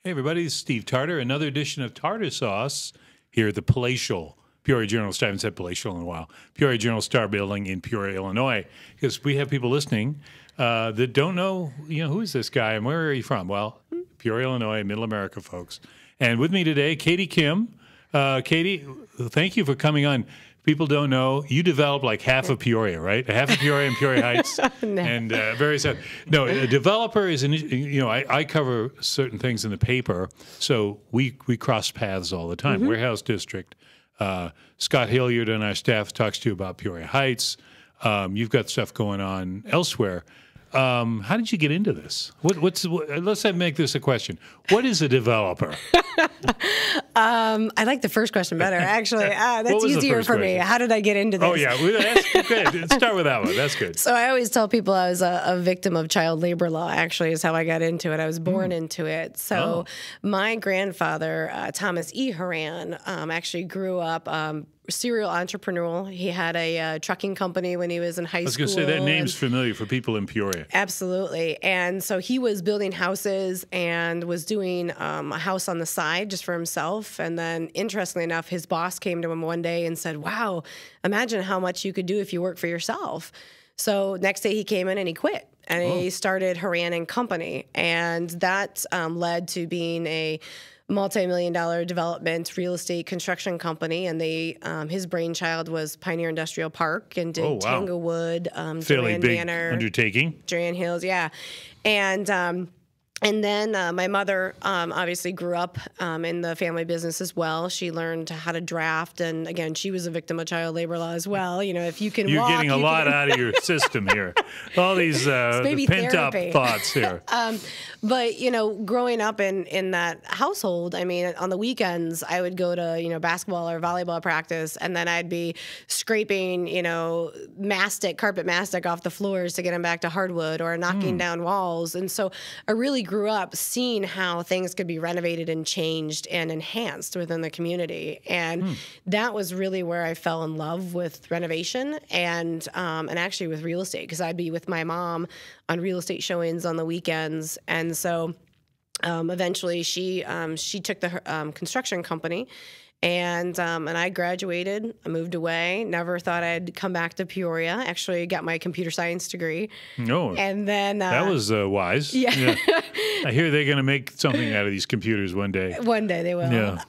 Hey, everybody, this is Steve Tarter. Another edition of Tarter Sauce here at the palatial Peoria Journal-Star. I haven't said palatial in a while. Peoria Journal-Star building in Peoria, Illinois. Because we have people listening that don't know, who is this guy and where are you from? Well, Peoria, Illinois, Middle America, folks. And with me today, Katie Kim. Katie, thank you for coming on. People don't know, you developed like half of Peoria, right? Half of Peoria and Peoria Heights. No. And various. No, a developer is I cover certain things in the paper, so we cross paths all the time. Warehouse District. Scott Hilliard on our staff talks to you about Peoria Heights. You've got stuff going on elsewhere. How did you get into this? Let's make this a question. What is a developer? I like the first question better, actually. That's easier for me. How did I get into this? Oh, yeah. Well, that's good. Let's start with that one. That's good. So I always tell people I was a victim of child labor law, actually, is how I got into it. I was born into it. So my grandfather, Thomas E. Horan, actually grew up serial entrepreneurial. He had a trucking company when he was in high school. I was going to say, that name's familiar for people in Peoria. Absolutely. And so he was building houses and was doing a house on the side just for himself. And then, interestingly enough, his boss came to him one day and said, wow, imagine how much you could do if you work for yourself. So next day he came in and he quit. And he started Horan and Company. And that led to being a multi-million-dollar development real estate construction company, and his brainchild was Pioneer Industrial Park and did Tanglewood, fairly Duran big Manor, undertaking, Duran Hills, yeah, and then my mother obviously grew up in the family business as well. She learned how to draft, and again, she was a victim of child labor law as well. If you can You're walk, getting a lot out of your system here. All these pent-up thoughts here. But, growing up in that household, I mean, on the weekends, I would go to, basketball or volleyball practice, and then I'd be scraping, carpet mastic off the floors to get them back to hardwood or knocking down walls. And so I really grew up seeing how things could be renovated and changed and enhanced within the community. And that was really where I fell in love with renovation and actually with real estate, because I'd be with my mom on real estate showings on the weekends. And so eventually she took the construction company, and I graduated. I moved away. Never thought I'd come back to Peoria. Actually, got my computer science degree. No, and then that was wise. Yeah. I hear they're going to make something out of these computers one day. One day they will. Yeah.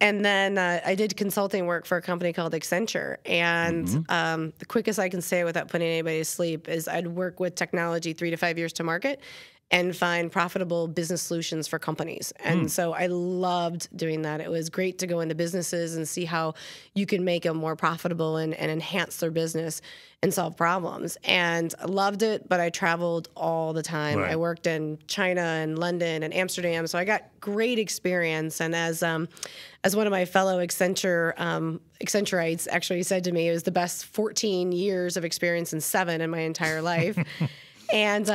And then I did consulting work for a company called Accenture. And the quickest I can say without putting anybody to sleep is I'd work with technology 3 to 5 years to market and find profitable business solutions for companies. And so I loved doing that. It was great to go into businesses and see how you can make them more profitable and enhance their business and solve problems. And I loved it, but I traveled all the time. Right. I worked in China and London and Amsterdam, so I got great experience. And as one of my fellow Accenturites actually said to me, it was the best 14 years of experience in 7 in my entire life. And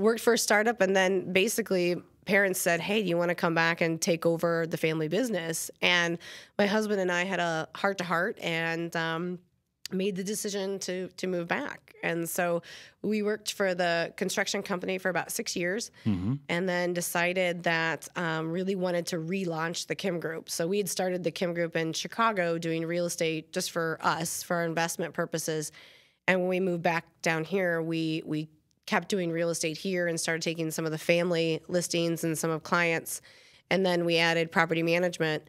worked for a startup, and then basically parents said, hey, do you want to come back and take over the family business? And my husband and I had a heart-to-heart and made the decision to move back. And so we worked for the construction company for about 6 years, and then decided that really wanted to relaunch the Kim Group. So we had started the Kim Group in Chicago doing real estate just for us, for our investment purposes. And when we moved back down here, we kept doing real estate here and started taking some of the family listings and some of clients. And then we added property management.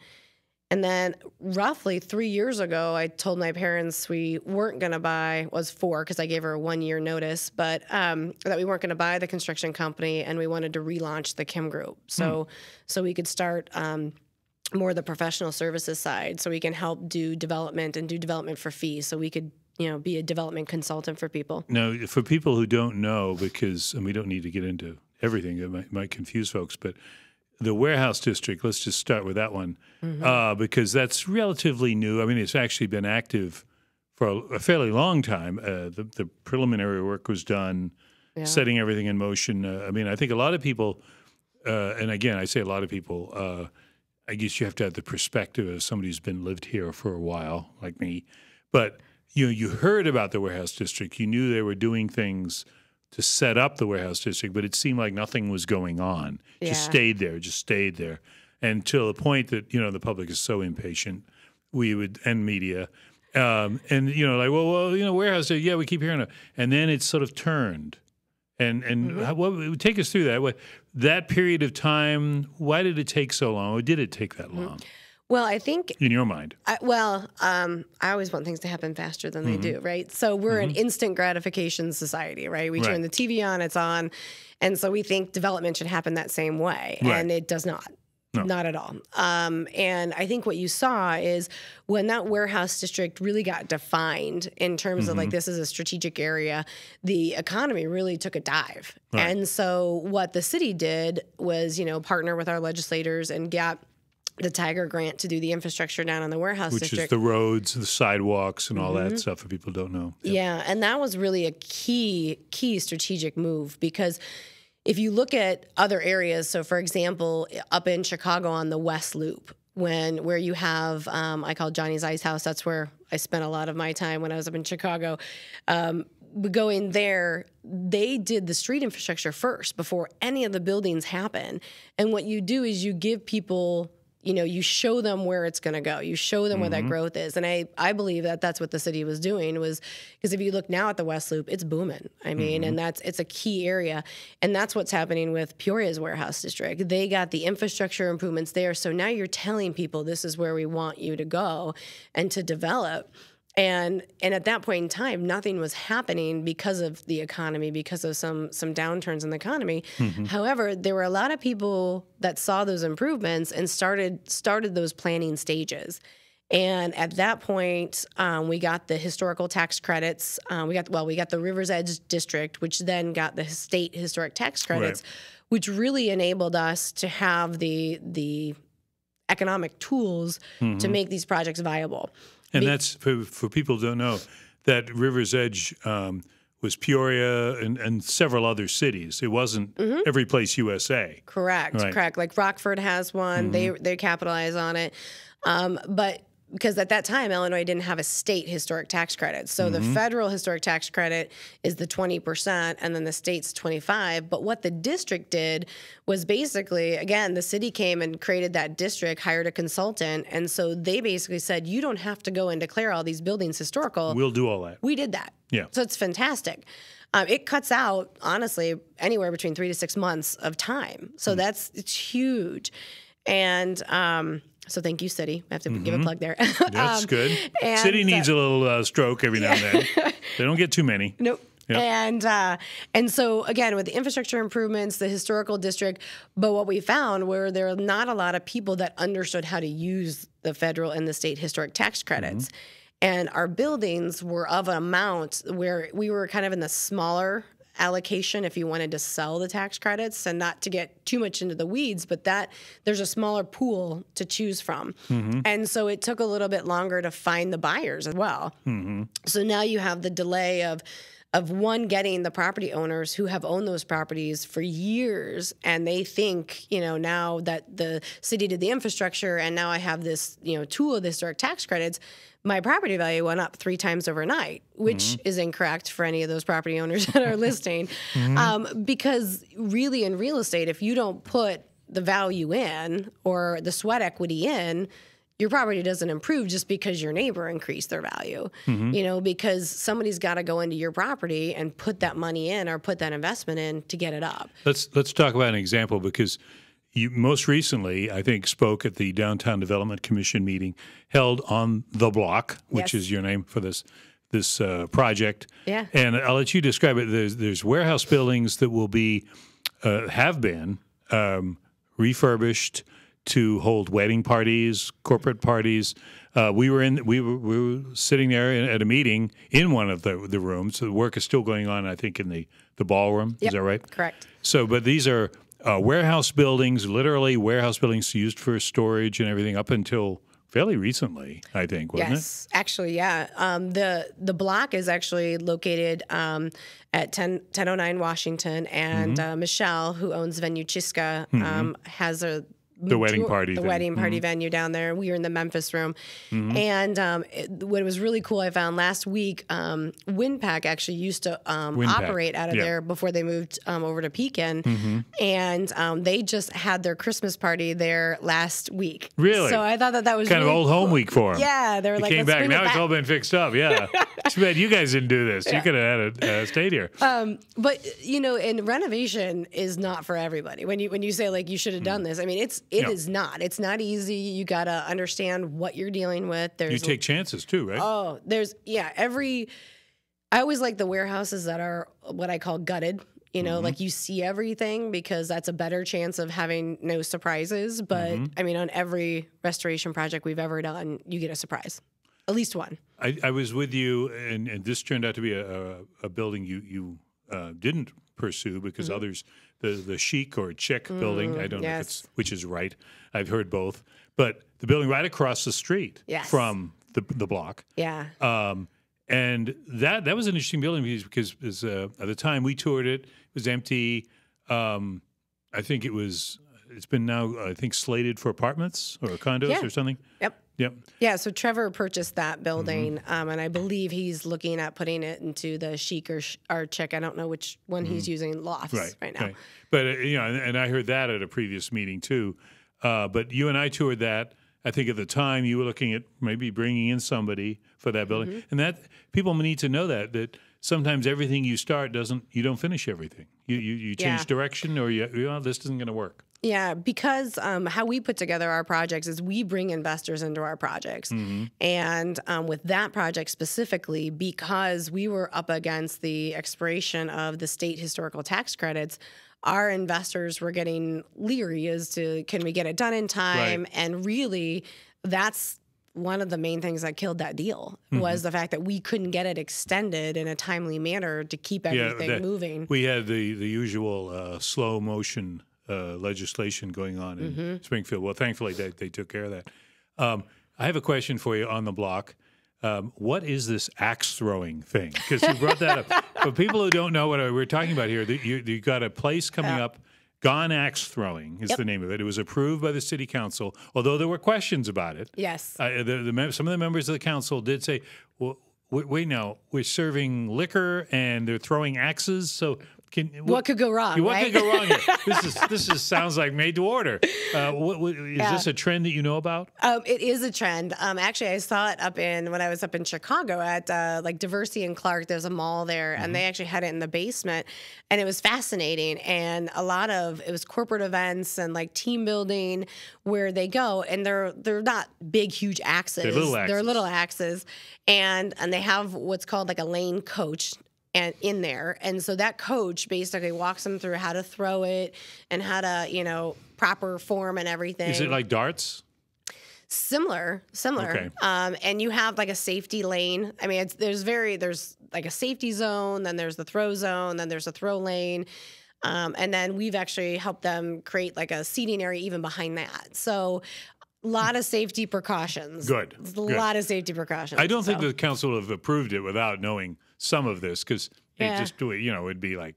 And then roughly 3 years ago, I told my parents we weren't going to buy, was 4 because I gave her a 1-year notice, but that we weren't going to buy the construction company, and we wanted to relaunch the Kim Group. So we could start more the professional services side, so we can help do development and do development for fees, so we could be a development consultant for people. Now, for people who don't know, and we don't need to get into everything that might confuse folks, but the warehouse district, let's just start with that one, because that's relatively new. I mean, it's actually been active for a fairly long time. The preliminary work was done, setting everything in motion. I mean, I think a lot of people, and again, I say a lot of people, I guess you have to have the perspective of somebody who's lived here for a while, like me, but you heard about the warehouse district. You knew they were doing things to set up the warehouse district, but it seemed like nothing was going on. Just stayed there until the point that, the public is so impatient, and media, and, like, well, warehouse, we keep hearing it. And then it sort of turned. And what take us through that? That period of time, why did it take so long? Or did it take that long? Well, I think in your mind. I always want things to happen faster than they do, right? So we're an instant gratification society, right? We turn the TV on, it's on, and so we think development should happen that same way, and it does not. No. Not at all. And I think what you saw is when that warehouse district really got defined in terms of like, this is a strategic area, the economy really took a dive. Right. And so what the city did was, partner with our legislators and get the Tiger grant to do the infrastructure down on the warehouse district. Which is the roads, the sidewalks, and all that stuff that people don't know. Yep. Yeah, and that was really a key strategic move because if you look at other areas, so for example, up in Chicago on the West Loop, where you have, I call Johnny's Ice House, that's where I spent a lot of my time when I was up in Chicago. Going there, they did the street infrastructure first before any of the buildings happen. And what you do is you give people, you show them where it's going to go. You show them where that growth is. And I believe that that's what the city was doing was because if you look now at the West Loop, it's booming. I mean, and it's a key area. And that's what's happening with Peoria's warehouse district. They got the infrastructure improvements there. So now you're telling people this is where we want you to go and to develop. And at that point in time, nothing was happening because of the economy, because of some downturns in the economy. However, there were a lot of people that saw those improvements and started those planning stages. And at that point, we got the historical tax credits. We got the River's Edge district, which then got the state historic tax credits, which really enabled us to have the economic tools to make these projects viable. And that's, for people who don't know, that River's Edge was Peoria and several other cities. It wasn't every place USA. Correct. Like Rockford has one. They capitalize on it. But because at that time, Illinois didn't have a state historic tax credit. So the federal historic tax credit is the 20%, and then the state's 25%. But what the district did was basically, again, the city came and created that district, hired a consultant, and so they basically said, you don't have to go and declare all these buildings historical. We'll do all that. We did that. Yeah. So it's fantastic. It cuts out, honestly, anywhere between 3 to 6 months of time. So it's huge. And so thank you, City. I have to give a plug there. That's good. City needs a little stroke every now and then. They don't get too many. Nope. Yep. And so, again, with the infrastructure improvements, the historical district, but what we found were there are not a lot of people that understood how to use the federal and the state historic tax credits. And our buildings were of an amount where we were kind of in the smaller allocation if you wanted to sell the tax credits, and not to get too much into the weeds, but that there's a smaller pool to choose from. And so it took a little bit longer to find the buyers as well. So now you have the delay of one, getting the property owners who have owned those properties for years, and they think, now that the city did the infrastructure and now I have this, tool of the historic tax credits, my property value went up 3 times overnight, which is incorrect for any of those property owners that are listing. Because really in real estate, if you don't put the value in or the sweat equity in, your property doesn't improve just because your neighbor increased their value, because somebody's got to go into your property and put that money in or put that investment in to get it up. Let's talk about an example, because you most recently, I think, spoke at the Downtown Development Commission meeting held on the block, which is your name for this project. Yeah. And I'll let you describe it. There's warehouse buildings that will be have been refurbished to hold wedding parties, corporate parties. We were sitting there at a meeting in one of the rooms. So the work is still going on, I think, in the ballroom. Yep. Is that right? Correct. So, but these are warehouse buildings, literally warehouse buildings used for storage and everything up until fairly recently, I think, wasn't it? Yes, actually, yeah. The block is actually located at 1009 Washington, and Michelle, who owns Venue Chiska, has The wedding party the thing. wedding party venue down there. We were in the Memphis room. And what was really cool, I found last week, WinPack actually used to operate out of there before they moved over to Pekin. And they just had their Christmas party there last week. Really? So I thought that was kind really of old home week for them. Yeah, they were like, came let's back. bring Now it it's back. all been fixed up. Yeah. Too bad you guys didn't do this. You could have had it stayed here. But and renovation is not for everybody. When you say like you should have done this, I mean it is not. It's not easy. You got to understand what you're dealing with. You take chances too, right? Oh, I always like the warehouses that are what I call gutted. Like you see everything because that's a better chance of having no surprises. But I mean, on every restoration project we've ever done, you get a surprise, at least one. I was with you, and this turned out to be a building you didn't pursue because others, the chic or chic building, I don't know which is right. I've heard both, but the building right across the street from the block. Yeah. And that was an interesting building because at the time we toured it, it was empty. I think it's been now, I think, slated for apartments or condos or something. Yep. Yeah, so Trevor purchased that building, and I believe he's looking at putting it into the chic or chic. I don't know which one he's using, lofts right now. Right. But, and I heard that at a previous meeting too. But you and I toured that. I think at the time you were looking at maybe bringing in somebody for that building. And that people need to know that sometimes everything you start you don't finish everything. You change direction or this isn't going to work. Yeah, because how we put together our projects is we bring investors into our projects. And with that project specifically, because we were up against the expiration of the state historical tax credits, our investors were getting leery as to can we get it done in time? Right. And really, that's one of the main things that killed that deal was the fact that we couldn't get it extended in a timely manner to keep everything moving. We had the usual slow motion legislation going on in Springfield. Well, thankfully, they took care of that. I have a question for you on the block. What is this axe throwing thing? Because you brought that up. For people who don't know what we're talking about here, you got a place coming up. Gone Axe Throwing is the name of it. It was approved by the city council, although there were questions about it. Yes. Some of the members of the council did say, well, wait now, we're serving liquor and they're throwing axes, so... What could go wrong? What could go wrong here? This sounds like made to order. Is this a trend that you know about? It is a trend. Actually, I saw it when I was up in Chicago at like Diversey and Clark. There's a mall there, and they actually had it in the basement, and it was fascinating. And it was corporate events and like team building where they go, and they're not big, huge axes. They're little axes, and they have what's called like a lane coach. And in there. And so that coach basically walks them through how to throw it and how to, proper form and everything. Is it like darts? Similar. Okay. And you have like a safety lane. I mean, there's like a safety zone, then there's the throw zone, then there's a throw lane. And then we've actually helped them create like a seating area even behind that. So a lot of safety precautions. Good. Lot of safety precautions. I don't think the council would have approved it without knowing some of this because it'd be like,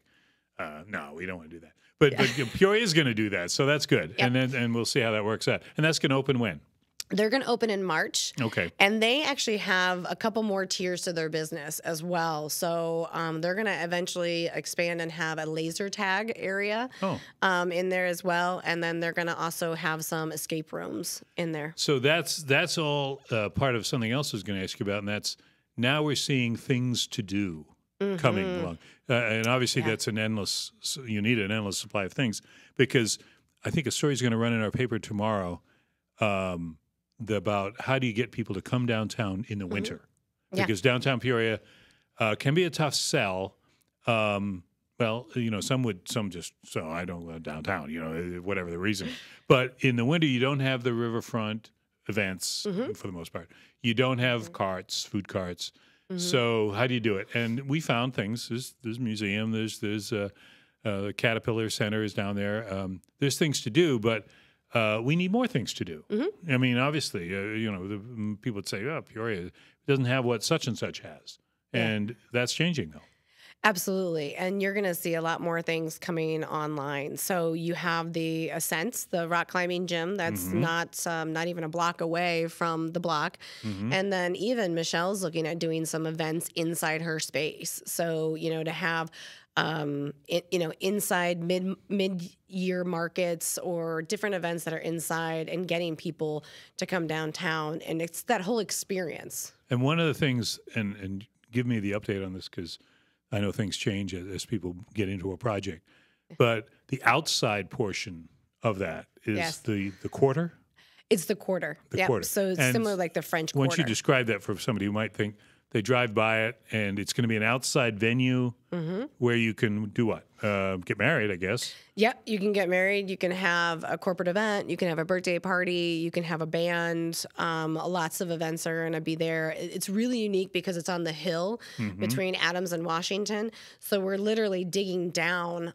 no, we don't want to do that. But Peoria is going to do that, so that's good. Yep. And we'll see how that works out. And that's going to open when? They're going to open in March. Okay. And they actually have a couple more tiers to their business as well. So they're going to eventually expand and have a laser tag area in there as well. And then they're going to also have some escape rooms in there. So that's all part of something else I was going to ask you about, and that's now we're seeing things to do coming along. And obviously that's you need an endless supply of things because I think a story is going to run in our paper tomorrow about how do you get people to come downtown in the winter? Because downtown Peoria can be a tough sell. Some just I don't go downtown, whatever the reason. But in the winter, you don't have the riverfront events for the most part. You don't have food carts. So how do you do it? And we found things. There's museum. There's the Caterpillar Center is down there. There's things to do, but we need more things to do. I mean, obviously, people would say, "Oh, Peoria doesn't have what such and such has," and that's changing though. Absolutely. And you're going to see a lot more things coming online. So you have the Ascent, the rock climbing gym that's not even a block away from the block. And then even Michelle's looking at doing some events inside her space. So, to have inside mid-year markets or different events that are inside and getting people to come downtown. And it's that whole experience. And one of the things, and give me the update on this because I know things change as people get into a project, but the outside portion of that is the quarter? It's the quarter. The quarter. So it's similar like the French Quarter. Once you describe that for somebody who might think they drive by it and it's going to be an outside venue where you can do what? Get married, I guess. Yep, you can get married. You can have a corporate event. You can have a birthday party. You can have a band. Lots of events are going to be there. It's really unique because it's on the hill between Adams and Washington. So we're literally digging down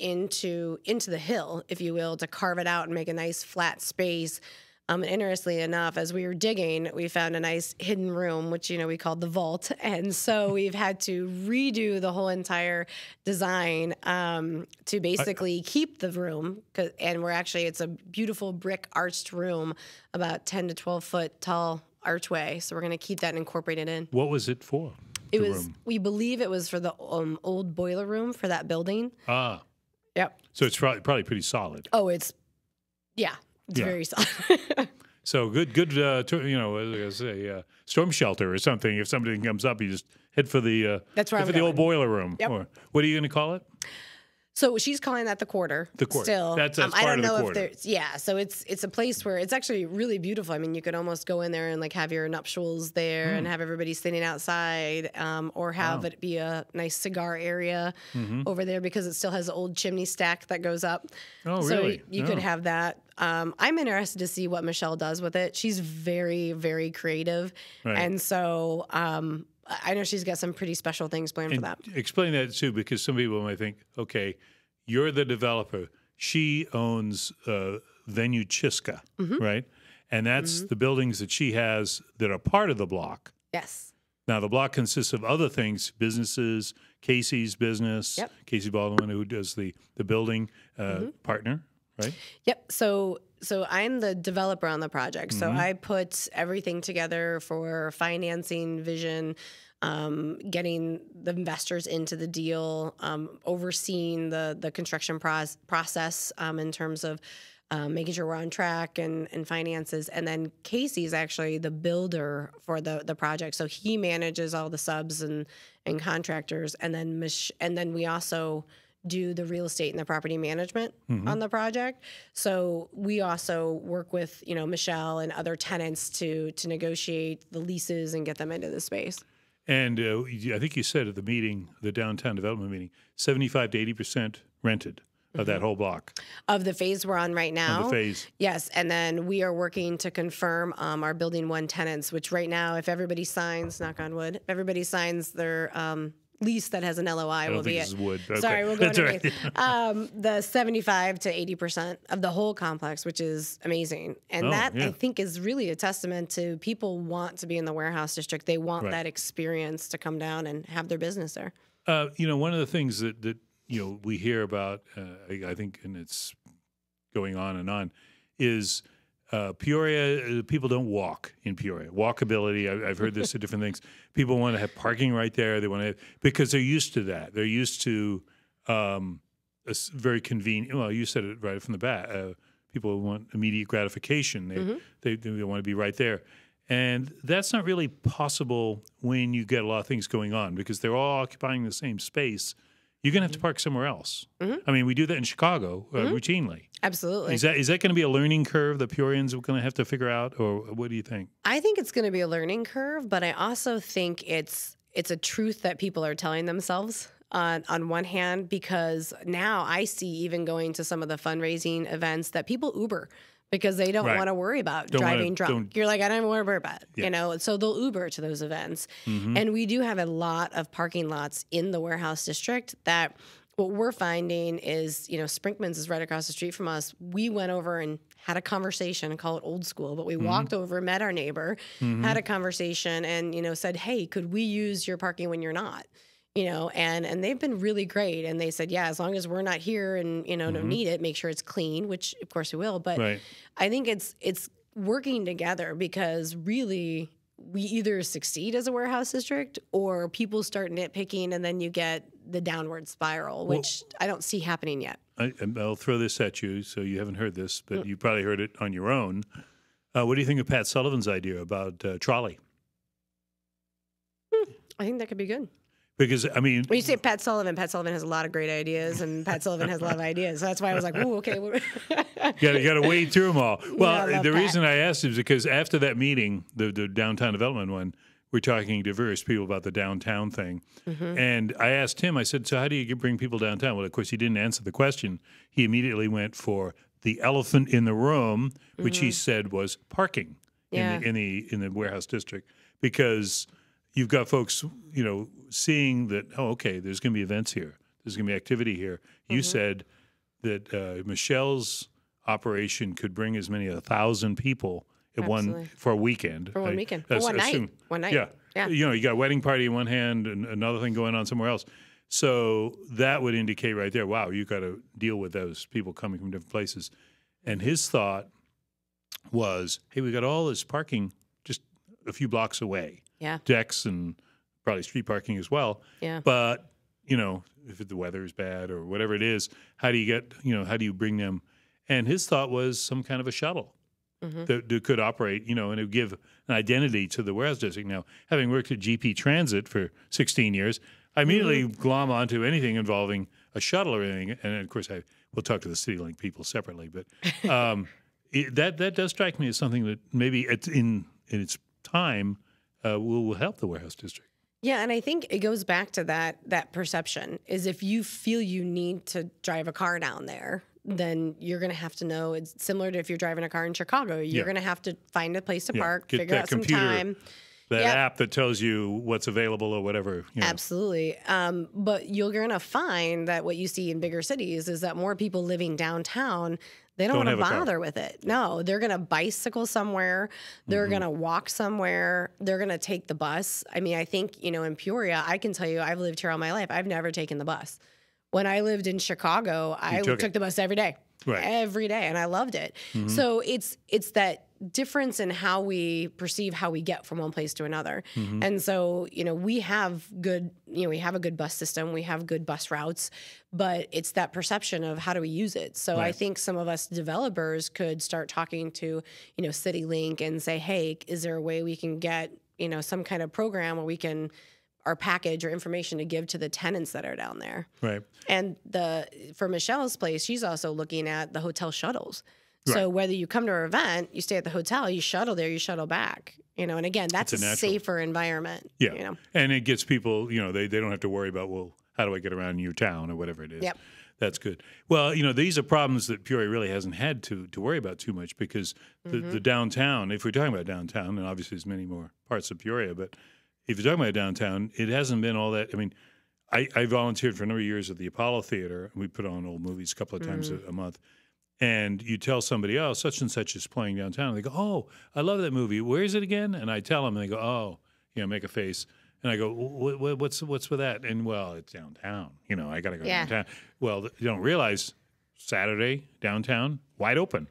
into the hill, if you will, to carve it out and make a nice flat space. And interestingly enough, as we were digging, we found a nice hidden room, which, we called the vault. And so we've had to redo the whole entire design to basically keep the room. And it's a beautiful brick arched room, about 10 to 12 foot tall archway. So we're going to keep that and incorporate it in. What was it for? We believe it was for the old boiler room for that building. Ah. Yep. So it's probably pretty solid. Oh, it's very solid. So good, as a storm shelter or something. If something comes up, you just head for the the old boiler room. Yep. Or what are you going to call it? So she's calling that the quarter. The quarter. Still, that's part I don't of the know quarter. if there's So it's a place where it's actually really beautiful. I mean, you could almost go in there and have your nuptials there and have everybody sitting outside, or have it be a nice cigar area over there because it still has an old chimney stack that goes up. Oh, so really? you could have that. I'm interested to see what Michelle does with it. She's very, very creative, and so I know she's got some pretty special things planned for that. Explain that too, because some people might think, okay, you're the developer. She owns Venue Chiska, right? And that's the buildings that she has that are part of the block. Yes. Now, the block consists of other things, businesses, Casey's business, Casey Baldwin, who does the building partner, right? Yep. So I'm the developer on the project. So I put everything together for financing, vision, getting the investors into the deal, overseeing the construction process in terms of making sure we're on track and finances. And then Casey's actually the builder for the project. So he manages all the subs and contractors. And then we also do the real estate and the property management on the project. So we also work with, Michelle and other tenants to negotiate the leases and get them into the space. And I think you said at the meeting, the downtown development meeting, 75 to 80% rented of that whole block. Of the phase we're on right now? Of the phase. Yes, and then we are working to confirm our Building 1 tenants, which right now, if everybody signs, knock on wood, if everybody signs their lease that has an LOI will be it. It's wood. Okay. Sorry, we're going That's right. The 75 to 80% of the whole complex, which is amazing. And I think is really a testament to people want to be in the warehouse district. They want that experience to come down and have their business there. One of the things that we hear about, I think, and it's going on and on, is Peoria, people don't walk in Peoria. Walkability, I've heard this at different things. People want to have parking right there. They want to because they're used to that. They're used to a very convenient. Well, you said it right from the bat. People want immediate gratification. They want to be right there. And that's not really possible when you get a lot of things going on because they're all occupying the same space. You're going to have to park somewhere else. I mean, we do that in Chicago routinely. Absolutely. Is that going to be a learning curve that Peorians are going to have to figure out, or what do you think? I think it's going to be a learning curve, but I also think it's a truth that people are telling themselves on one hand, because now I see even going to some of the fundraising events that people Uber because they don't want to worry about driving drunk. You're like, I don't want to worry about it, so they'll Uber to those events. And we do have a lot of parking lots in the warehouse district that what we're finding is, Sprinkman's is right across the street from us. We went over and had a conversation and call it old school, but we walked over, met our neighbor, had a conversation and, said, hey, could we use your parking when you're not? and they've been really great. And they said, yeah, as long as we're not here and, don't need it, make sure it's clean, which of course we will. But Right. I think it's working together, because really we either succeed as a warehouse district or people start nitpicking, and then you get the downward spiral, which I don't see happening yet. I'll throw this at you, so you haven't heard this, but you probably heard it on your own. What do you think of Pat Sullivan's idea about trolley? I think that could be good. Because, I mean... When you say Pat Sullivan has a lot of great ideas, and Pat Sullivan has a lot of ideas. So that's why I was like, ooh, okay. You got to wade through them all. Well, Yeah, the Pat. reason I asked is because after that meeting, the downtown development one, we're talking to various people about the downtown thing. And I asked him, I said, so how do you bring people downtown? Well, of course, he didn't answer the question. He immediately went for the elephant in the room, which he said was parking in the warehouse district, because you've got folks, seeing that, oh, okay, there's going to be events here. There's going to be activity here. You said that Michelle's operation could bring as many as 1,000 people at for a weekend. For one weekend. For one night. One night. Yeah. You got a wedding party in one hand and another thing going on somewhere else. So that would indicate right there, wow, you got to deal with those people coming from different places. And his thought was, hey, we got all this parking just a few blocks away. Yeah. Decks and probably street parking as well. Yeah. But, if the weather is bad or whatever it is, how do you bring them? And his thought was some kind of a shuttle that could operate, and it would give an identity to the warehouse district. Now, having worked at GP Transit for 16 years, I immediately glom onto anything involving a shuttle or anything. And of course, we'll talk to the CityLink people separately. But that does strike me as something that maybe in its time will help the warehouse district. Yeah, and I think it goes back to that perception is if you feel you need to drive a car down there, then you're going to have to know. It's similar to if you're driving a car in Chicago. You're going to have to find a place to park, Get figure that out some computer, time. That app that tells you what's available or whatever. Absolutely. But you're going to find that what you see in bigger cities is that more people living downtown, they don't want to bother with it. No, they're going to bicycle somewhere. They're going to walk somewhere. They're going to take the bus. I mean, I think, in Peoria, I can tell you, I've lived here all my life. I've never taken the bus. When I lived in Chicago, I took the bus every day. Right. Every day, and I loved it. So it's that difference in how we perceive how we get from one place to another. And so, we have good, we have a good bus system, we have good bus routes, but it's that perception of how do we use it. So I think some of us developers could start talking to, CityLink and say, hey, is there a way we can get, some kind of program where we can our package or information to give to the tenants that are down there. Right. And for Michelle's place, she's also looking at the hotel shuttles. Right. So whether you come to her event, you stay at the hotel, you shuttle there, you shuttle back. And again, that's a safer environment. Yeah. And it gets people, they don't have to worry about, well, how do I get around your town or whatever it is. Yep. That's good. Well, these are problems that Peoria really hasn't had to worry about too much because the downtown, if we're talking about downtown, and obviously there's many more parts of Peoria, but if you're talking about downtown, it hasn't been all that. I mean, I volunteered for a number of years at the Apollo Theater, and we put on old movies a couple of times a month. And you tell somebody, oh, such and such is playing downtown. And they go, oh, I love that movie. Where is it again? And I tell them, and they go, oh, make a face. And I go, what's with that? And, well, it's downtown. I got to go downtown. Well, you don't realize Saturday, downtown, wide open.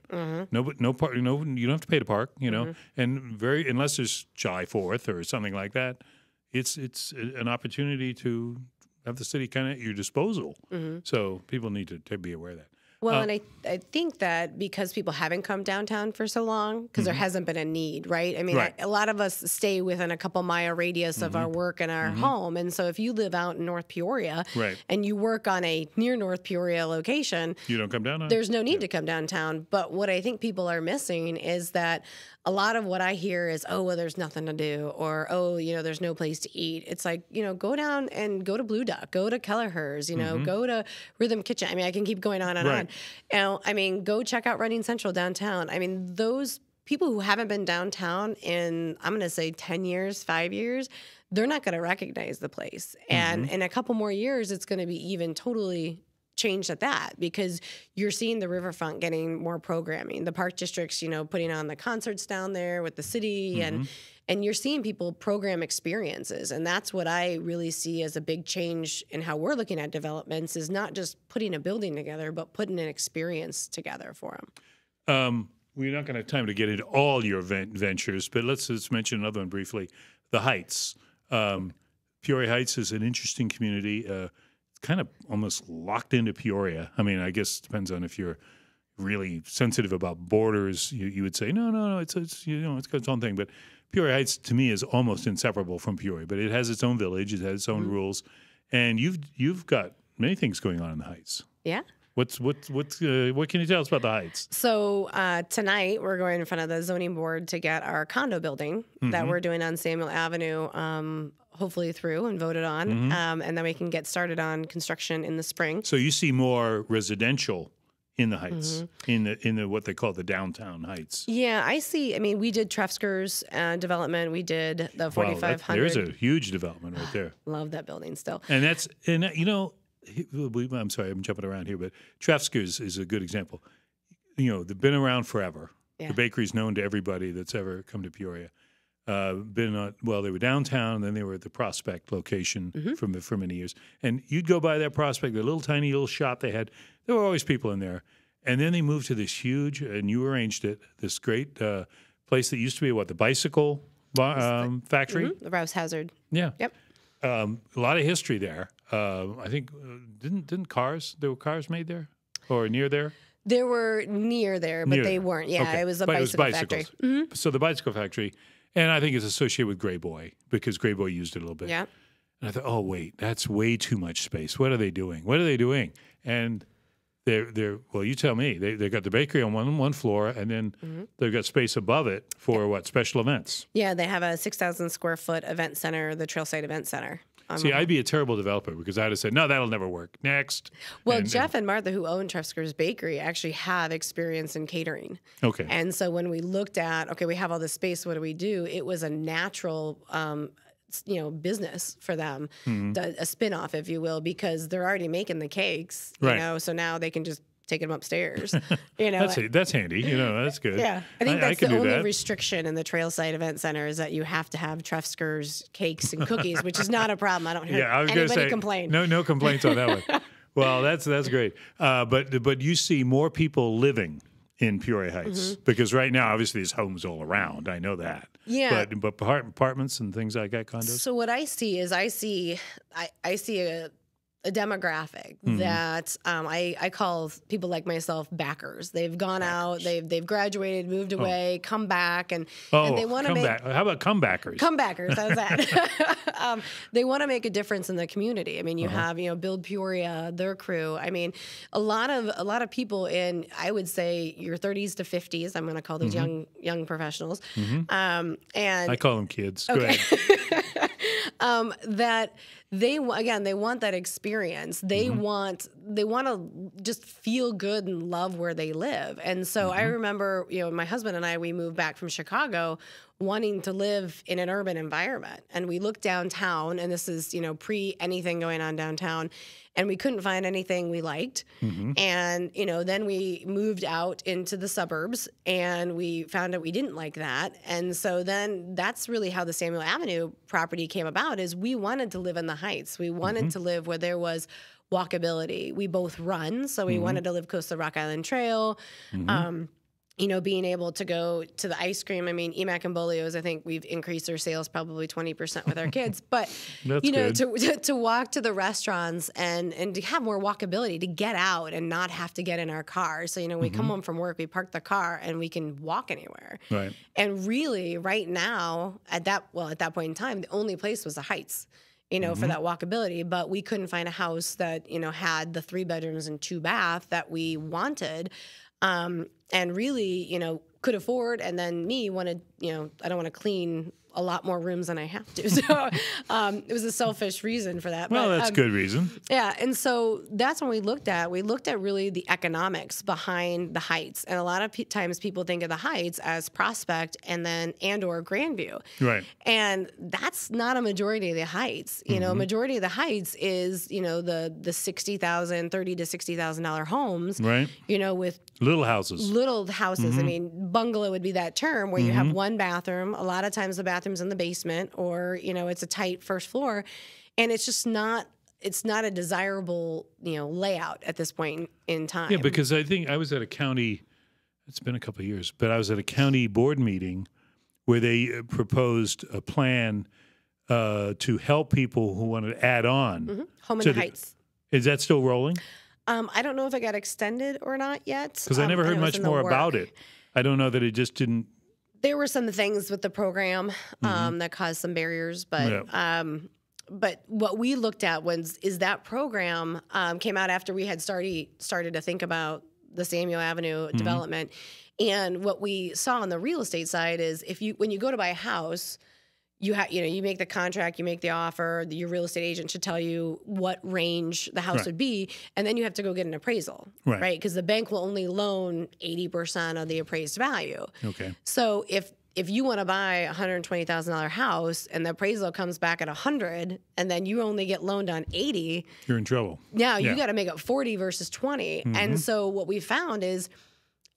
No park. You don't have to pay to park, and unless there's July 4th or something like that, it's an opportunity to have the city kind of at your disposal. So people need to be aware of that. Well, and I think that because people haven't come downtown for so long, because there hasn't been a need, right? I mean, a lot of us stay within a couple mile radius of our work and our home. And so if you live out in North Peoria and you work on a near North Peoria location, you don't come down. There's no need to come downtown. But what I think people are missing is that a lot of what I hear is, oh, well, there's nothing to do, or, oh, there's no place to eat. It's like, go down and go to Blue Duck, go to Kelleher's, go to Rhythm Kitchen. I mean, I can keep going on and on. I mean, go check out Running Central downtown. I mean, those people who haven't been downtown in, I'm going to say 10 years, 5 years, they're not going to recognize the place. And in a couple more years, it's going to be even totally changed at that, because you're seeing the riverfront getting more programming, the park districts, putting on the concerts down there with the city, and you're seeing people program experiences. And that's what I really see as a big change in how we're looking at developments, is not just putting a building together, but putting an experience together for them. We're not going to have time to get into all your ventures, but let's just mention another one briefly. The Heights. Peoria Heights is an interesting community. Kind of almost locked into Peoria. I mean, I guess it depends on if you're really sensitive about borders. You would say, no, it's got its own thing. But Peoria Heights, to me, is almost inseparable from Peoria. But it has its own village. It has its own rules. And you've got many things going on in the Heights. Yeah. What can you tell us about the Heights? So tonight we're going in front of the zoning board to get our condo building that we're doing on Samuel Avenue hopefully through and voted on, and then we can get started on construction in the spring. So you see more residential in the Heights, in the what they call the Downtown Heights. Yeah, I see. I mean, we did Trefsker's development. We did the 4,500. There's a huge development right there. Love that building still. And I'm sorry, I'm jumping around here, but Trefsker's is a good example. They've been around forever. Yeah. The bakery's known to everybody that's ever come to Peoria. They were downtown, then they were at the Prospect location for many years. And you'd go by that Prospect, the little tiny little shop they had. There were always people in there. And then they moved to this huge, and you arranged it, this great place that used to be the bicycle factory? The Rouse Hazard. Yeah. Yep. A lot of history there. I think there were cars made there or near there? There were near there, but they weren't. Yeah, okay. It was a bicycle factory. So the bicycle factory, and I think it's associated with Gray Boy because Gray Boy used it a little bit. Yeah. And I thought, oh wait, that's way too much space. What are they doing? And you tell me. They got the bakery on one floor, and then they've got space above it for special events. Yeah, they have a 6,000 square foot event center, the Trailside Event Center. See, I'd be a terrible developer because I'd have said, no, that'll never work. Next. Well, Jeff and Martha, who own Trefsker's Bakery, actually have experience in catering. Okay. And so when we looked at, we have all this space, what do we do? It was a natural business for them, a spin-off, if you will, because they're already making the cakes, so now they can just take them upstairs. That's handy. That's good. Yeah, I think that's the only restriction in the Trailside Event Center is that you have to have Trefsker's cakes and cookies, which is not a problem. I don't hear anybody complain. No complaints on that one. Well, that's great. But you see more people living in Peoria Heights because right now, obviously, there's homes all around. I know that. Yeah. But apartments and things like that, condos. So what I see is I see a demographic that I call people like myself backers. They've gone out, they've graduated, moved away, come back, and they want to make. How about comebackers? Comebackers, how's that? They want to make a difference in the community. I mean, you have Build Peoria, their crew. I mean, a lot of people in, I would say, your 30s to 50s. I'm going to call these young professionals. And I call them kids. Go ahead. That they want that experience. They want to just feel good and love where they live. And so I remember, my husband and I, we moved back from Chicago wanting to live in an urban environment. And we looked downtown, and this is, pre anything going on downtown, and we couldn't find anything we liked. And, then we moved out into the suburbs, and we found out we didn't like that. And so then that's really how the Samuel Avenue property came about, is we wanted to live in the Heights. We wanted to live where there was walkability. We both run, so we wanted to live close to the Rock Island Trail. Being able to go to the ice cream. I mean, Emac and Bolio's, I think we've increased our sales probably 20% with our kids. But, to walk to the restaurants and to have more walkability, to get out and not have to get in our car. So, we come home from work, we park the car, and we can walk anywhere. Right. And really, right now, at that point in time, the only place was the Heights. For that walkability, but we couldn't find a house that, had the 3 bedrooms and 2 bath that we wanted. And really, could afford, and then me wanted, I don't want to clean a lot more rooms than I have to. So it was a selfish reason for that. Well, but, that's a good reason. Yeah. And so that's when we looked at really the economics behind the Heights. And a lot of times people think of the Heights as Prospect and or Grandview. Right. And that's not a majority of the Heights. You know, majority of the Heights is, you know, the $30,000 to $60,000 homes. Right. You know, with little houses. I mean, bungalow would be that term where you have one bathroom. A lot of times the bathroom's in the basement, or, you know, it's a tight first floor. And it's just not a desirable, you know, layout at this point in time. Yeah, because I think I was at a county, it's been a couple of years, but I was at a county board meeting where they proposed a plan to help people who want to add on. Home in the Heights. Is that still rolling? I don't know if it got extended or not yet. Because I never heard much more about it. I don't know that it just didn't. There were some things with the program that caused some barriers, but what we looked at is that program came out after we had started to think about the Samuel Avenue development, and what we saw on the real estate side is when you go to buy a house, you make the contract, you make the offer, your real estate agent should tell you what range the house would be, and then you have to go get an appraisal, right? Because the bank will only loan 80% of the appraised value. Okay. So if you want to buy a $120,000 house and the appraisal comes back at 100, and then you only get loaned on 80, you're in trouble. Now you got to make up 40 versus 20. And so what we found is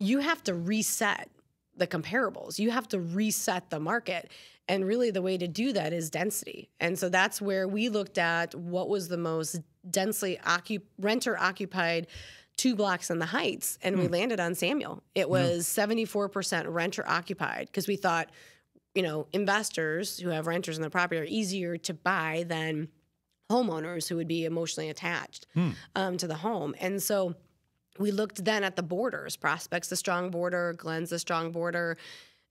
you have to reset the comparables. You have to reset the market. And really the way to do that is density. And so that's where we looked at what was the most densely renter-occupied 2 blocks in the Heights, and we landed on Samuel. It was 74% renter-occupied because we thought, you know, investors who have renters in the property are easier to buy than homeowners who would be emotionally attached to the home. And so we looked then at the borders. Prospect's a strong border, Glen's a strong border,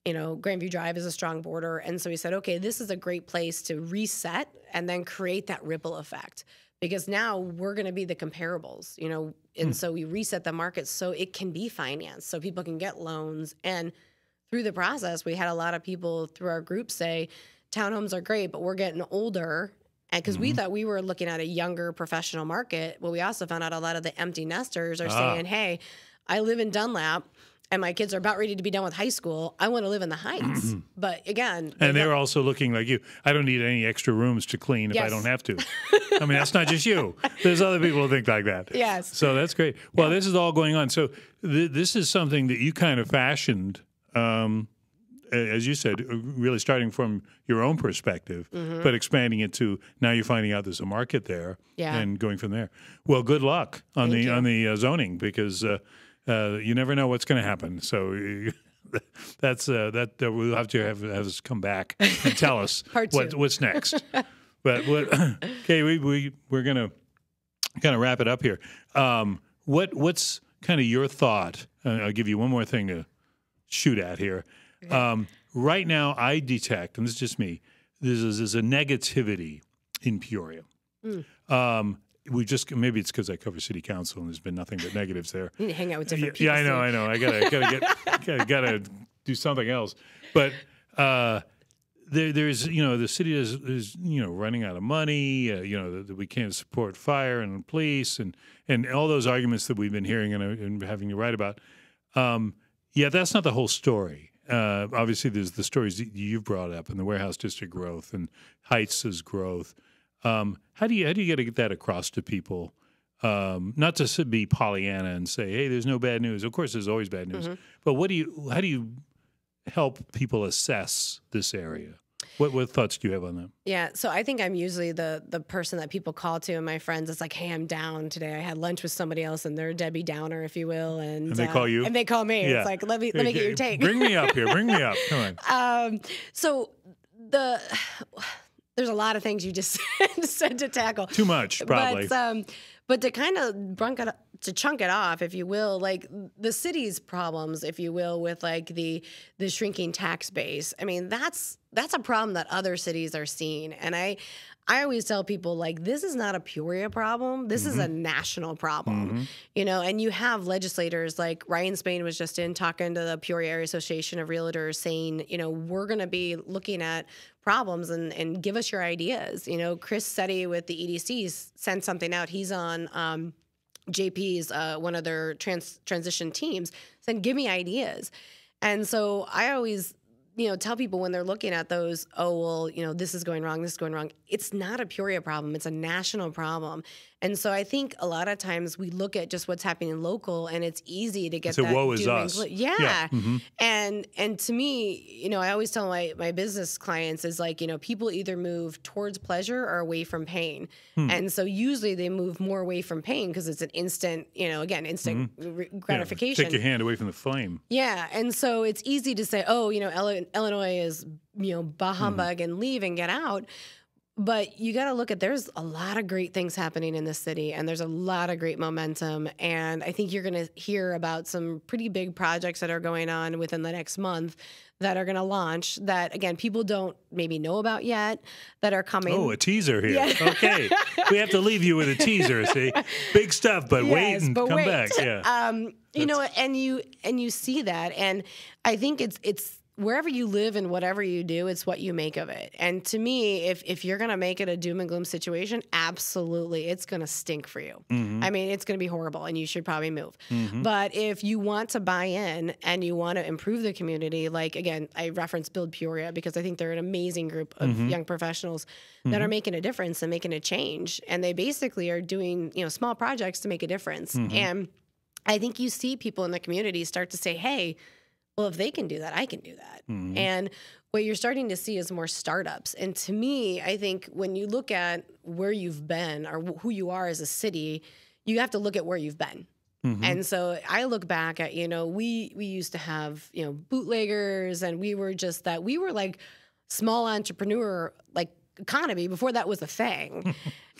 you know, Grandview Drive is a strong border. And so we said, okay, this is a great place to reset and then create that ripple effect, because now we're going to be the comparables, you know. And so we reset the market so it can be financed, so people can get loans. And through the process, we had a lot of people through our group say, townhomes are great, but we're getting older. And because we thought we were looking at a younger professional market, but we also found out a lot of the empty nesters are saying, hey, I live in Dunlap, and my kids are about ready to be done with high school. I want to live in the Heights. But again... And they're also looking like you. I don't need any extra rooms to clean if I don't have to. I mean, that's not just you. There's other people who think like that. Yes. So that's great. Well, this is all going on. So this is something that you kind of fashioned, as you said, really starting from your own perspective, but expanding it to now you're finding out there's a market there and going from there. Well, good luck on the zoning, because... you never know what's going to happen. So that's we'll have to have us come back and tell us what's next. But okay, we're going to kind of wrap it up here. What's kind of your thought? I'll give you one more thing to shoot at here. Okay. Right now, I detect, and this is just me, there's a negativity in Peoria. Maybe it's because I cover city council and there's been nothing but negatives there. You need to hang out with different people. Yeah, I know. I gotta do something else. But there's the city is running out of money. That we can't support fire and police and all those arguments that we've been hearing and having to write about. That's not the whole story. Obviously, there's the stories that you've brought up and the warehouse district growth and Heights' growth. How do you get that across to people? Not to be Pollyanna and say, "Hey, there's no bad news." Of course, there's always bad news. But how do you help people assess this area? What thoughts do you have on that? Yeah, so I think I'm usually the person that people call to, and my friends, it's like, hey, I'm down today. I had lunch with somebody else, and they're a Debbie Downer, if you will. And they call you? And they call me. Yeah. It's like, let me get your take. Bring me up here. Bring me up. Come on. There's a lot of things you just said to tackle. Too much, probably. But to kind of to chunk it off, if you will, like the city's problems, if you will, with like the shrinking tax base. I mean, that's a problem that other cities are seeing. And I always tell people, like, this is not a Peoria problem. This is a national problem, you know, and you have legislators like Ryan Spain was just in talking to the Peoria Area Association of Realtors saying, you know, we're going to be looking at problems and give us your ideas. You know, Chris Setti with the EDCs sent something out. He's on JP's, one of their transition teams, said, give me ideas. And so I always, you know, tell people when they're looking at those, oh, well, you know, this is going wrong, this is going wrong. It's not a Peoria problem. It's a national problem. And so I think a lot of times we look at just what's happening local, and it's easy to get so that. Woe is us. Yeah. And to me, you know, I always tell my business clients is like, you know, people either move towards pleasure or away from pain. And so usually they move more away from pain because it's an instant, you know, again, instant gratification. Take your hand away from the flame. Yeah. And so it's easy to say, oh, you know, Illinois is, you know, bah humbug and leave and get out. But you got to look at, there's a lot of great things happening in this city, and there's a lot of great momentum. And I think you're going to hear about some pretty big projects that are going on within the next month that are going to launch that, again, people don't maybe know about yet, that are coming. Oh, a teaser here. Yeah. Okay. We have to leave you with a teaser, see? Big stuff, but wait and come back. Yeah. You know, and you see that. And I think it's wherever you live and whatever you do, it's what you make of it. And to me, if you're going to make it a doom and gloom situation, absolutely, it's going to stink for you. I mean, it's going to be horrible, and you should probably move. But if you want to buy in and you want to improve the community, like, again, I reference Build Peoria because I think they're an amazing group of young professionals that are making a difference and making a change. And they basically are doing, you know, small projects to make a difference. And I think you see people in the community start to say, hey, well, if they can do that, I can do that. And what you're starting to see is more startups. And to me, I think when you look at where you've been or who you are as a city, you have to look at where you've been. And so I look back at, you know, we used to have, you know, bootleggers, and we were just that. We were like small entrepreneur, like, economy before that was a thing.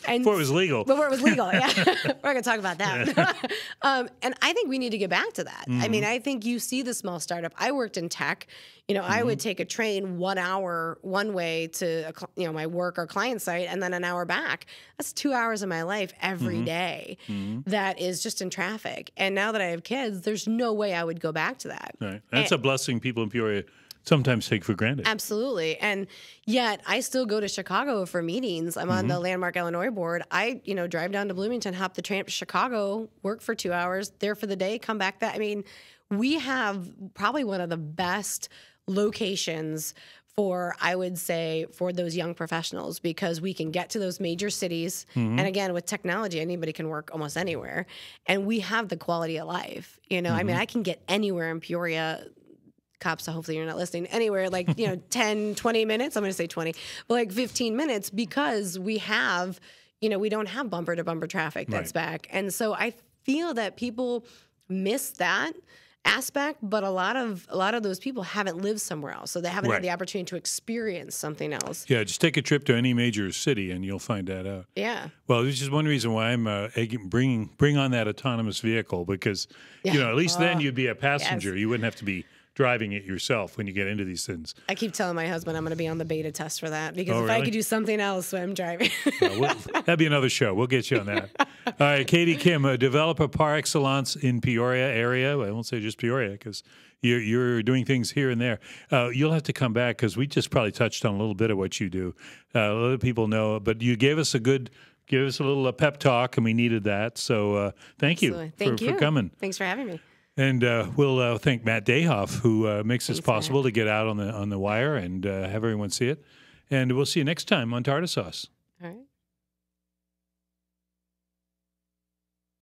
And before it was legal. Before it was legal, yeah. We're going to talk about that. And I think we need to get back to that. I mean, I think you see the small startup. I worked in tech. You know, I would take a train 1 hour one way to, you know, my work or client site, and then an hour back. That's 2 hours of my life every day that is just in traffic. And now that I have kids, there's no way I would go back to that. Right. That's a blessing people in Peoria sometimes take for granted. Absolutely. And yet I still go to Chicago for meetings. I'm on the Landmark Illinois board. I, you know, drive down to Bloomington, hop the train up to Chicago, work for 2 hours, there for the day, come back. I mean, we have probably one of the best locations for, I would say, for those young professionals, because we can get to those major cities. And again, with technology, anybody can work almost anywhere. And we have the quality of life. You know, I mean, I can get anywhere in Peoria. Cops, so hopefully you're not listening. Anywhere, like, you know, 10, 20 minutes. I'm going to say 20, but like 15 minutes, because we have, you know, we don't have bumper to bumper traffic that's back. And so I feel that people miss that aspect, but a lot of those people haven't lived somewhere else, so they haven't had the opportunity to experience something else. Yeah, just take a trip to any major city and you'll find that out. Yeah. Well, this is one reason why I'm bring on that autonomous vehicle, because you know, at least then you'd be a passenger. You wouldn't have to be driving it yourself when you get into these things. I keep telling my husband I'm going to be on the beta test for that, because if I could do something else when I'm driving. That'd be another show. We'll get you on that. All right, Katie Kim, a developer par excellence in Peoria area. I won't say just Peoria, because you're doing things here and there. You'll have to come back, because we just probably touched on a little bit of what you do. A lot of people know, but you gave us a little pep talk, and we needed that. So thank you for coming. Thanks for having me. And we'll thank Matt Dayhoff, who makes this possible to get out on the wire and have everyone see it. And we'll see you next time on Tarter Sauce.